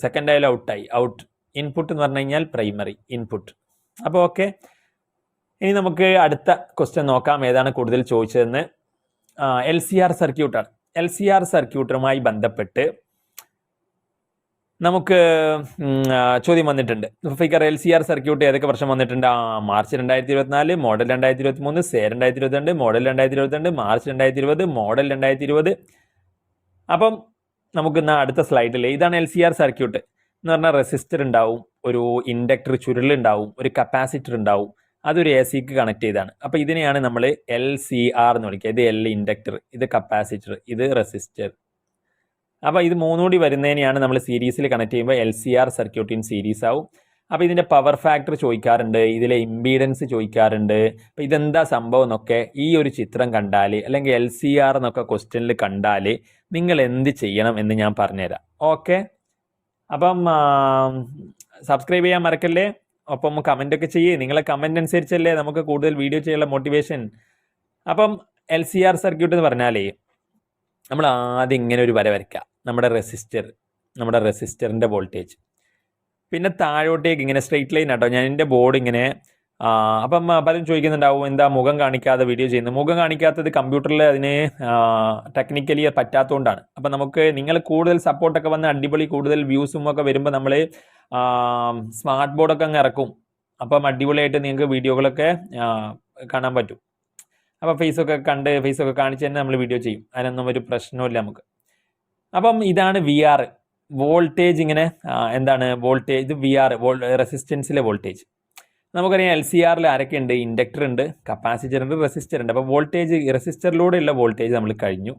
A: സെക്കൻഡ് ആയാലും ഔട്ടായി, ഔട്ട്. ഇൻപുട്ട് എന്ന് പറഞ്ഞു കഴിഞ്ഞാൽ പ്രൈമറി ഇൻപുട്ട്. അപ്പോൾ ഓക്കെ, ഇനി നമുക്ക് അടുത്ത ക്വസ്റ്റ്യൻ നോക്കാം, ഏതാണ് കൂടുതൽ ചോദിച്ചതെന്ന്. LCR സർക്യൂട്ടാണ്. LCR സർക്യൂട്ടുമായി ബന്ധപ്പെട്ട് നമുക്ക് ചോദ്യം വന്നിട്ടുണ്ട്. ഫിഗർ LCR സർക്യൂട്ട് ഏതൊക്കെ വർഷം വന്നിട്ടുണ്ട്? March 2024, model 2023, say 2022, model 2022, March 2020, model 2020. അപ്പം നമുക്ക് അടുത്ത സ്ലൈഡിൽ ഇതാണ് LCR സർക്യൂട്ട് എന്ന് പറഞ്ഞാൽ റെസിസ്റ്റർ ഉണ്ടാവും, ഒരു ഇൻഡക്ടർ ചുരുളുണ്ടാവും, ഒരു കപ്പാസിറ്റർ ഉണ്ടാവും, അതൊരു എ സിക്ക് കണക്ട് ചെയ്താണ്. അപ്പോൾ ഇതിനെയാണ് നമ്മൾ LCR എന്ന് വിളിക്കുക. ഇത് L ഇൻഡക്ടർ, ഇത് കപ്പാസിറ്റർ, ഇത് റെസിസ്റ്റർ. അപ്പോൾ ഇത് മൂന്നുകൂടി വരുന്നതിനെയാണ് നമ്മൾ സീരീസിൽ കണക്ട് ചെയ്യുമ്പോൾ LCR സർക്യൂട്ട് ഇൻ സീരീസ് ആവും. അപ്പോൾ ഇതിൻ്റെ പവർ ഫാക്ടർ ചോദിക്കാറുണ്ട്, ഇതിലെ ഇമ്പീഡൻസ് ചോദിക്കാറുണ്ട്. അപ്പോൾ ഇതെന്താ സംഭവം എന്നൊക്കെ ഈ ഒരു ചിത്രം കണ്ടാൽ, അല്ലെങ്കിൽ LCR എന്നൊക്കെ ക്വസ്റ്റ്യനിൽ കണ്ടാൽ നിങ്ങൾ എന്ത് ചെയ്യണം എന്ന് ഞാൻ പറഞ്ഞുതരാം. ഓക്കെ, അപ്പം സബ്സ്ക്രൈബ് ചെയ്യാൻ മറക്കല്ലേ, ഒപ്പം കമൻ്റൊക്കെ ചെയ്യേ. നിങ്ങളെ കമൻ്റ് അനുസരിച്ചല്ലേ നമുക്ക് കൂടുതൽ വീഡിയോ ചെയ്യാനുള്ള മോട്ടിവേഷൻ. അപ്പം LCR സർക്യൂട്ട് എന്ന് പറഞ്ഞാലേ നമ്മൾ ആദ്യം ഇങ്ങനെ ഒരു വര വരയ്ക്കുക, നമ്മുടെ റെസിസ്റ്ററിൻ്റെ വോൾട്ടേജ്. പിന്നെ താഴോട്ടേക്ക് ഇങ്ങനെ സ്ട്രെയിറ്റ് ലൈൻ ആട്ടോ, ഞാൻ എൻ്റെ ബോർഡ് ഇങ്ങനെ. അപ്പം പലരും ചോദിക്കുന്നുണ്ടാവും, എന്താ മുഖം കാണിക്കാതെ വീഡിയോ ചെയ്യുന്നത്? മുഖം കാണിക്കാത്തത് കമ്പ്യൂട്ടറിൽ അതിന് ടെക്നിക്കലി പറ്റാത്തതുകൊണ്ടാണ്. അപ്പം നമുക്ക് നിങ്ങൾ കൂടുതൽ സപ്പോർട്ടൊക്കെ വന്ന് അടിപൊളി കൂടുതൽ വ്യൂസും ഒക്കെ വരുമ്പോൾ നമ്മൾ സ്മാർട്ട് ബോർഡൊക്കെ അങ്ങ് ഇറക്കും. അപ്പം അടിപൊളിയായിട്ട് നിങ്ങൾക്ക് വീഡിയോകളൊക്കെ കാണാൻ പറ്റും. അപ്പോൾ ഫേസൊക്കെ കാണിച്ച് തന്നെ നമ്മൾ വീഡിയോ ചെയ്യും, അതിനൊന്നും ഒരു പ്രശ്നമില്ല നമുക്ക്. അപ്പം ഇതാണ് VR വോൾട്ടേജ്. ഇങ്ങനെ എന്താണ് വോൾട്ടേജ്? ഇത് VR റെസിസ്റ്റൻസിലെ വോൾട്ടേജ്. നമുക്കറിയാം LCRൽ ആരൊക്കെ ഉണ്ട്? ഇൻഡക്ടർ ഉണ്ട്, കപ്പാസിറ്റർ ഉണ്ട്, റെസിസ്റ്റർ ഉണ്ട്. അപ്പോൾ വോൾട്ടേജ് റെസിസ്റ്ററിലൂടെയുള്ള വോൾട്ടേജ് നമ്മൾ കഴിഞ്ഞു.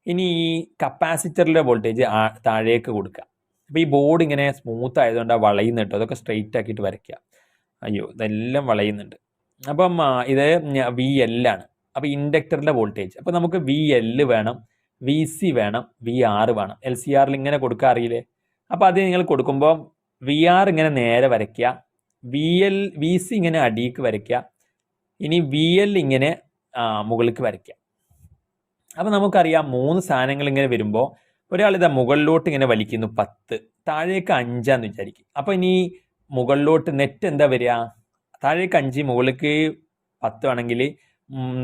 A: ഇനി ഈ കപ്പാസിറ്ററിലെ വോൾട്ടേജ് താഴേക്ക് കൊടുക്കുക. അപ്പോൾ ഈ ബോർഡ് ഇങ്ങനെ സ്മൂത്ത് ആയതുകൊണ്ട് വളയുന്നുണ്ട്, അതൊക്കെ സ്ട്രെയിറ്റ് ആക്കിയിട്ട് വരയ്ക്കുക. അയ്യോ, ഇതെല്ലാം വളയുന്നുണ്ട്. അപ്പം ഇത് VL ആണ്. അപ്പോൾ ഇൻഡക്ടറിൻ്റെ വോൾട്ടേജ്. അപ്പോൾ നമുക്ക് VL വേണം, VC വേണം, VR വേണം. LCRൽ ഇങ്ങനെ കൊടുക്കാൻ അറിയില്ലേ? അപ്പോൾ അത് നിങ്ങൾ കൊടുക്കുമ്പോൾ VR ഇങ്ങനെ നേരെ വരയ്ക്കുക, VC ഇങ്ങനെ അടിയിക്ക് വരയ്ക്കുക, ഇനി VL ഇങ്ങനെ മുകളിലേക്ക് വരയ്ക്കുക. അപ്പോൾ നമുക്കറിയാം 3 സാധനങ്ങൾ ഇങ്ങനെ വരുമ്പോൾ ഒരാളിതാ മുകളിലോട്ട് ഇങ്ങനെ വലിക്കുന്നു 10, താഴേക്ക് 5 വിചാരിക്കും. അപ്പോൾ ഇനി മുകളിലോട്ട് നെറ്റ് എന്താ വരിക? താഴേക്ക് 5, മുകളിലേക്ക് 10 ആണെങ്കിൽ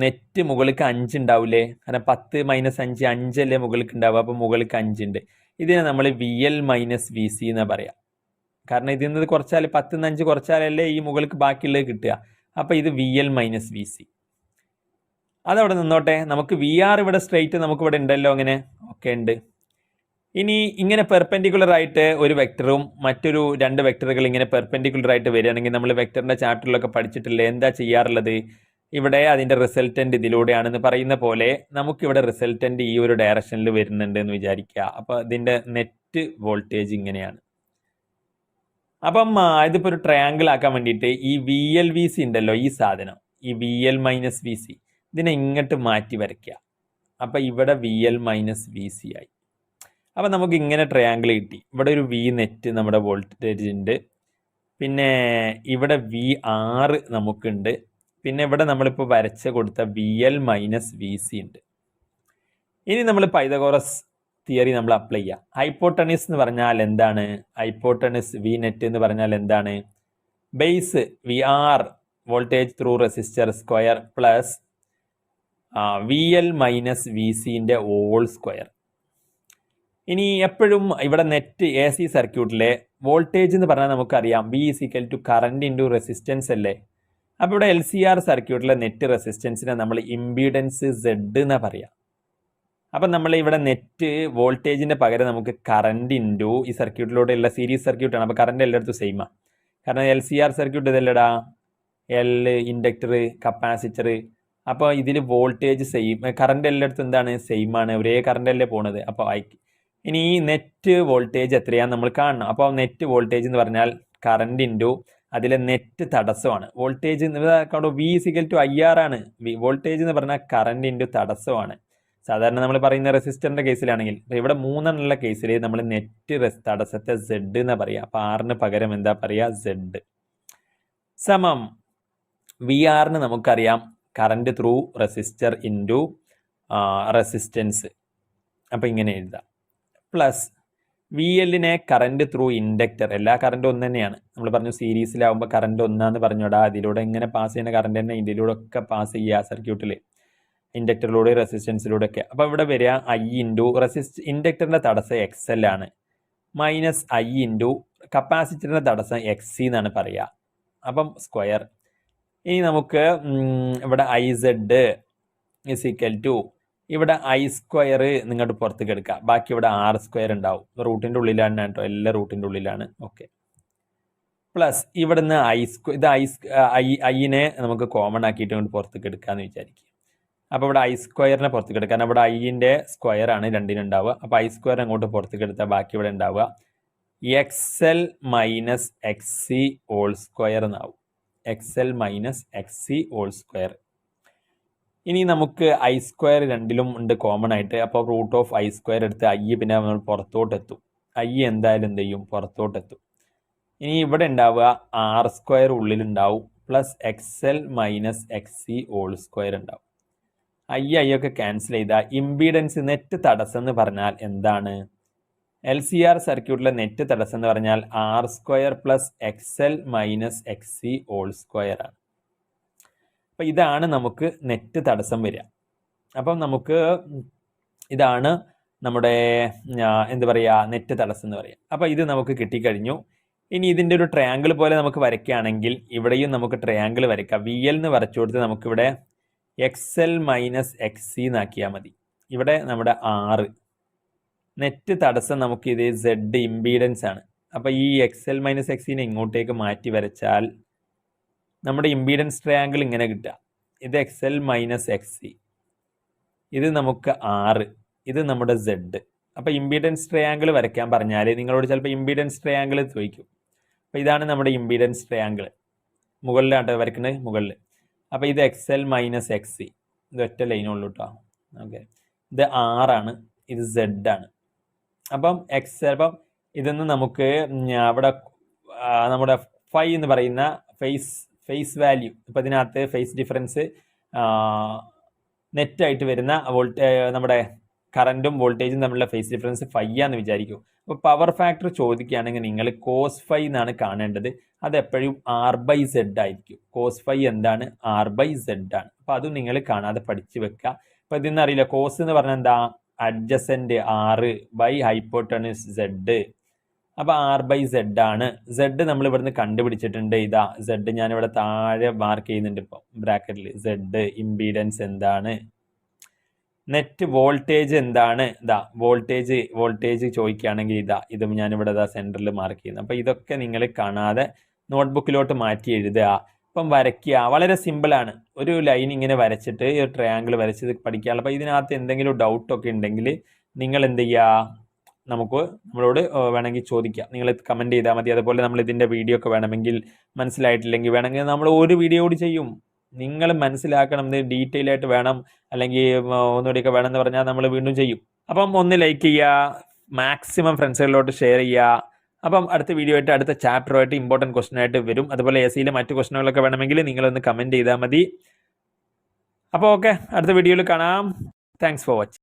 A: നെറ്റ് മുകളിലേക്ക് 5 ഉണ്ടാവില്ലേ? കാരണം 10 - 5 5 അല്ലേ മുകളിലേക്ക് ഉണ്ടാവുക. അപ്പോൾ മുകളിലേക്ക് 5 ഉണ്ട്. ഇതിനെ നമ്മൾ VL - VC എന്ന് പറയാം. കാരണം ഇതിൽ നിന്ന് കുറച്ചാൽ 10 - 5 കുറച്ചാലല്ലേ ഈ മുകളിലേക്ക് ബാക്കിയുള്ളത് കിട്ടുക. അപ്പോൾ ഇത് VL - VC. അതവിടെ നിന്നോട്ടെ. നമുക്ക് VR ഇവിടെ സ്ട്രെയിറ്റ് നമുക്കിവിടെ ഉണ്ടല്ലോ, അങ്ങനെ ഒക്കെ ഉണ്ട്. ഇനി ഇങ്ങനെ പെർപെൻഡിക്കുലർ ആയിട്ട് ഒരു വെക്ടറും മറ്റൊരു 2 വെക്ടറുകൾ ഇങ്ങനെ പെർപെൻഡിക്കുലർ ആയിട്ട് വരികയാണെങ്കിൽ നമ്മൾ വെക്ടറിൻ്റെ ചാപ്റ്ററിലൊക്കെ പഠിച്ചിട്ടില്ലേ, എന്താ ചെയ്യാറുള്ളത്? ഇവിടെ അതിൻ്റെ റിസൾട്ടൻ്റ് ഇതിലൂടെയാണെന്ന് പറയുന്ന പോലെ നമുക്കിവിടെ റിസൾട്ടൻ്റ് ഈ ഒരു ഡയറക്ഷനിൽ വരുന്നുണ്ട് എന്ന് വിചാരിക്കുക. അപ്പോൾ ഇതിൻ്റെ നെറ്റ് വോൾട്ടേജ് ഇങ്ങനെയാണ്. അപ്പം ഇതിപ്പോൾ ഒരു ട്രയാങ്കിൾ ആക്കാൻ വേണ്ടിയിട്ട് ഈ VLVC ഉണ്ടല്ലോ, ഈ സാധനം, ഈ VL - VC ഇതിനെ ഇങ്ങോട്ട് മാറ്റി വരയ്ക്കുക. അപ്പോൾ ഇവിടെ VL - VC ആയി. അപ്പോൾ നമുക്ക് ഇങ്ങനെ ട്രയാങ്കിൾ കിട്ടി. ഇവിടെ ഒരു V നെറ്റ് നമ്മുടെ വോൾട്ടേജ് ഉണ്ട്, പിന്നെ ഇവിടെ VR നമുക്കുണ്ട്, പിന്നെ ഇവിടെ നമ്മളിപ്പോൾ വരച്ച് കൊടുത്ത VL - VC ഉണ്ട്. ഇനി നമ്മൾ പൈതഗോറസ് തിയറി നമ്മൾ അപ്ലൈ ചെയ്യുക. ഹൈപ്പോട്ടണിസ് എന്ന് പറഞ്ഞാൽ എന്താണ്? ഹൈപ്പോട്ടണിസ് V നെറ്റ് എന്ന് പറഞ്ഞാൽ എന്താണ്? Base VR voltage through resistor square plus VL - VCൻ്റെ ഹോൾ സ്ക്വയർ. ഇനി എപ്പോഴും ഇവിടെ നെറ്റ് AC സർക്യൂട്ടിലെ വോൾട്ടേജ് എന്ന് പറഞ്ഞാൽ നമുക്കറിയാം V = കറണ്ട് ഇൻറ്റു റെസിസ്റ്റൻസ് അല്ലേ? അപ്പോൾ ഇവിടെ LCR സർക്യൂട്ടിലെ നെറ്റ് റെസിസ്റ്റൻസിനെ നമ്മൾ ഇംപീഡൻസ് Z എന്നാണ് പറയുക. അപ്പം നമ്മൾ ഇവിടെ നെറ്റ് വോൾട്ടേജിൻ്റെ പകരം നമുക്ക് കറണ്ട് ഇൻറ്റു ഈ സർക്യൂട്ടിലൂടെയുള്ള സീരീസ് സർക്യൂട്ടാണ്. അപ്പോൾ കറണ്ട് എല്ലായിടത്തും സെയിമാണ്. കാരണം LCR സർക്യൂട്ട് ഇതല്ലടാ, എൽ ഇൻഡക്ടർ കപ്പാസിറ്റർ. അപ്പോൾ ഇതിൽ വോൾട്ടേജ് സെയിം, കറണ്ട് എല്ലായിടത്തും എന്താണ് സെയിം ആണ്, ഒരേ കറണ്ട് അല്ലേ പോണത്. അപ്പോൾ ഇനി ഈ നെറ്റ് വോൾട്ടേജ് എത്രയാണെന്ന് നമ്മൾ കാണണം. അപ്പോൾ നെറ്റ് വോൾട്ടേജ് എന്ന് പറഞ്ഞാൽ കറണ്ട് ഇൻറ്റു അതിലെ നെറ്റ് തടസ്സമാണ്. Voltage V is equal to IR ആണ്. വോൾട്ടേജ് എന്ന് പറഞ്ഞാൽ കറണ്ട് ഇൻറ്റു തടസ്സമാണ്. സാധാരണ നമ്മൾ പറയുന്ന റെസിസ്റ്ററിന്റെ കേസിലാണെങ്കിൽ, ഇവിടെ 3 എന്നുള്ള കേസിൽ നമ്മൾ നെറ്റ് തടസ്സത്തെ Z എന്ന് പറയാം. അപ്പോൾ ആറിന് പകരം എന്താ പറയുക, Z സമം VR നമുക്കറിയാം current through resistor into resistance. അപ്പോൾ ഇങ്ങനെ എഴുതാം. Plus VL current through inductor, എല്ലാ കറണ്ടും ഒന്ന് തന്നെയാണ്. നമ്മൾ പറഞ്ഞു സീരീസിലാവുമ്പോൾ കറണ്ട് ഒന്നാന്ന് പറഞ്ഞോടാ, അതിലൂടെ എങ്ങനെ പാസ് ചെയ്യുന്ന കറണ്ട് തന്നെ ഇതിലൂടെ ഒക്കെ പാസ് ചെയ്യുക സർക്യൂട്ടിൽ, ഇൻഡക്ടറിലൂടെ റെസിസ്റ്റൻസിലൂടെ ഒക്കെ. അപ്പോൾ ഇവിടെ വരിക I ഇൻറ്റു ഇൻഡക്ടറിൻ്റെ തടസ്സം XL ആണ്, മൈനസ് I ഇൻറ്റു കപ്പാസിറ്ററിൻ്റെ തടസ്സം XC എന്നാണ് പറയുക. അപ്പം സ്ക്വയർ. ഇനി നമുക്ക് ഇവിടെ IZ ഇസിക്കൽ ടു ഇവിടെ I² നിങ്ങളുടെ പുറത്തേക്ക് എടുക്കുക, ബാക്കി ഇവിടെ R² ഉണ്ടാവും. റൂട്ടിൻ്റെ ഉള്ളിലാണ് കേട്ടോ, എല്ലാ റൂട്ടിൻ്റെ ഉള്ളിലാണ്. ഓക്കെ. പ്ലസ് ഇവിടുന്ന് ഇത് ഐനെ നമുക്ക് കോമൺ ആക്കിയിട്ട് കൊണ്ട് പുറത്തേക്ക് എടുക്കാമെന്ന് വിചാരിക്കും. അപ്പോൾ ഇവിടെ I² പുറത്തേക്ക് എടുക്കുക, കാരണം ഇവിടെ ഐൻ്റെ സ്ക്വയർ ആണ് രണ്ടിനുണ്ടാവുക. അപ്പോൾ I² അങ്ങോട്ട് പുറത്തേക്ക് എടുത്താൽ ബാക്കി ഇവിടെ ഉണ്ടാവുക XL minus XC whole square എന്നാവും. XL minus XC whole square. ഇനി നമുക്ക് I² രണ്ടിലും ഉണ്ട് കോമൺ ആയിട്ട്. അപ്പോൾ റൂട്ട് ഓഫ് I² എടുത്ത് I പിന്നെ നമ്മൾ പുറത്തോട്ടെത്തും. I എന്തായാലും എന്ത് ചെയ്യും, പുറത്തോട്ടെത്തും. ഇനി ഇവിടെ ഉണ്ടാവുക R² ഉള്ളിലുണ്ടാവും, plus XL minus XC whole square ഉണ്ടാവും. I ഒക്കെ ക്യാൻസൽ ചെയ്താൽ ഇംപീഡൻസ് നെറ്റ് തടസ്സം എന്ന് പറഞ്ഞാൽ എന്താണ്, LCR സർക്യൂട്ടിലെ നെറ്റ് തടസ്സം എന്ന് പറഞ്ഞാൽ R² plus XL minus XC whole square ആണ്. അപ്പം ഇതാണ് നമുക്ക് നെറ്റ് തടസ്സം വരിക. അപ്പം നമുക്ക് ഇതാണ് നമ്മുടെ എന്താ പറയുക, നെറ്റ് തടസ്സം എന്ന് പറയുക. അപ്പോൾ ഇത് നമുക്ക് കിട്ടിക്കഴിഞ്ഞു. ഇനി ഇതിൻ്റെ ഒരു ട്രയാങ്കിൾ പോലെ നമുക്ക് വരയ്ക്കുകയാണെങ്കിൽ ഇവിടെയും നമുക്ക് ട്രയാങ്കിൾ വരയ്ക്കാം. VL എന്ന് വരച്ചു കൊടുത്ത് നമുക്കിവിടെ XL മൈനസ് XC എന്നാക്കിയാൽ മതി. ഇവിടെ നമ്മുടെ R നെറ്റ് തടസ്സം നമുക്കിത് Z ഇംപീഡൻസ് ആണ്. അപ്പോൾ ഈ XL മൈനസ് XCനെ ഇങ്ങോട്ടേക്ക് മാറ്റി വരച്ചാൽ നമ്മുടെ ഇംപീഡൻസ് ട്രയാങ്കിൾ ഇങ്ങനെ കിട്ടുക. ഇത് XL മൈനസ് XC, ഇത് നമുക്ക് R, ഇത് നമ്മുടെ Z. അപ്പോൾ ഇംപീഡൻസ് ട്രയാങ്കിൾ വരയ്ക്കാൻ പറഞ്ഞാൽ നിങ്ങളോട് ചിലപ്പോൾ ഇംപീഡൻസ് ട്രയാങ്കിൾ ചോദിക്കും. അപ്പോൾ ഇതാണ് നമ്മുടെ ഇംപീഡൻസ് ട്രയാങ്കിൾ. മുകളിലാട്ടോ വരയ്ക്കുന്നത്, മുകളിൽ. അപ്പോൾ ഇത് XL മൈനസ് XC, ഇത് ഒറ്റ ലൈനുള്ളൂ കേട്ടോ. ഓക്കെ. ഇത് R ആണ്, ഇത് Z ആണ്. അപ്പം അപ്പം ഇതൊന്ന് നമുക്ക് അവിടെ നമ്മുടെ ഫൈ എന്ന് പറയുന്ന ഫേസ് വാല്യൂ, ഇപ്പം ഇതിനകത്ത് ഫേസ് ഡിഫറൻസ് നെറ്റായിട്ട് വരുന്ന നമ്മുടെ കറൻറ്റും വോൾട്ടേജും തമ്മിലുള്ള ഫേസ് ഡിഫറൻസ് ഫൈ ആണെന്ന് വിചാരിക്കും. അപ്പോൾ പവർ ഫാക്ടർ ചോദിക്കുകയാണെങ്കിൽ നിങ്ങൾ cos φ എന്നാണ് കാണേണ്ടത്. അതെപ്പോഴും R/Z ആയിരിക്കും. cos φ എന്താണ്, R/Z ആണ്. അപ്പോൾ അതും നിങ്ങൾ കാണാതെ പഠിച്ചു വെക്കുക. അപ്പോൾ ഇതിന്ന് അറിയില്ല, കോസ് എന്ന് പറഞ്ഞാൽ എന്താ, adjacent R by hypotenuse Z. അപ്പോൾ R/Z ആണ്. Z നമ്മൾ ഇവിടുന്ന് കണ്ടുപിടിച്ചിട്ടുണ്ട്. ഇതാ Z ഞാനിവിടെ താഴെ മാർക്ക് ചെയ്യുന്നുണ്ട് ഇപ്പോൾ ബ്രാക്കറ്റിൽ. Z ഇംപീഡൻസ് എന്താണ്, നെറ്റ് വോൾട്ടേജ് എന്താണ്, ഇതാ വോൾട്ടേജ് ചോദിക്കുകയാണെങ്കിൽ ഇതും ഞാനിവിടെ സെൻറ്ററിൽ മാർക്ക് ചെയ്യുന്നു. അപ്പോൾ ഇതൊക്കെ നിങ്ങൾ കാണാതെ നോട്ട്ബുക്കിലോട്ട് മാറ്റി എഴുതുക. അപ്പം വരയ്ക്കുക, വളരെ സിമ്പിളാണ്. ഒരു ലൈൻ ഇങ്ങനെ വരച്ചിട്ട് ഒരു ട്രയാങ്കിൾ വരച്ചത് പഠിക്കാനുള്ള. അപ്പോൾ ഇതിനകത്ത് എന്തെങ്കിലും ഡൗട്ടൊക്കെ ഉണ്ടെങ്കിൽ നിങ്ങൾ എന്ത് ചെയ്യുക, നമ്മളോട് വേണമെങ്കിൽ ചോദിക്കുക, നിങ്ങൾ കമൻറ്റ് ചെയ്താൽ മതി. അതുപോലെ നമ്മൾ ഇതിൻ്റെ വീഡിയോ ഒക്കെ വേണമെങ്കിൽ മനസ്സിലായിട്ടില്ലെങ്കിൽ വേണമെങ്കിൽ നമ്മൾ ഒരു വീഡിയോ കൂടി ചെയ്യും. നിങ്ങൾ മനസ്സിലാക്കണം, ഇത് ഡീറ്റെയിൽ ആയിട്ട് വേണം, അല്ലെങ്കിൽ ഒന്നുകൂടിയൊക്കെ വേണമെന്ന് പറഞ്ഞാൽ നമ്മൾ വീണ്ടും ചെയ്യും. അപ്പം ഒന്ന് ലൈക്ക് ചെയ്യുക, മാക്സിമം ഫ്രണ്ട്സുകളിലോട്ട് ഷെയർ ചെയ്യുക. അപ്പം അടുത്ത വീഡിയോ ആയിട്ട് അടുത്ത ചാപ്റ്ററുമായിട്ട് ഇമ്പോർട്ടൻറ്റ് ക്വസ്റ്റൻ ആയിട്ട് വരും. അതുപോലെ SEയിലെ മറ്റു ക്വസ്റ്റനുകളൊക്കെ വേണമെങ്കിൽ നിങ്ങളൊന്ന് കമൻറ്റ് ചെയ്താൽ മതി. അപ്പോൾ ഓക്കെ, അടുത്ത വീഡിയോയിൽ കാണാം. Thanks for watching.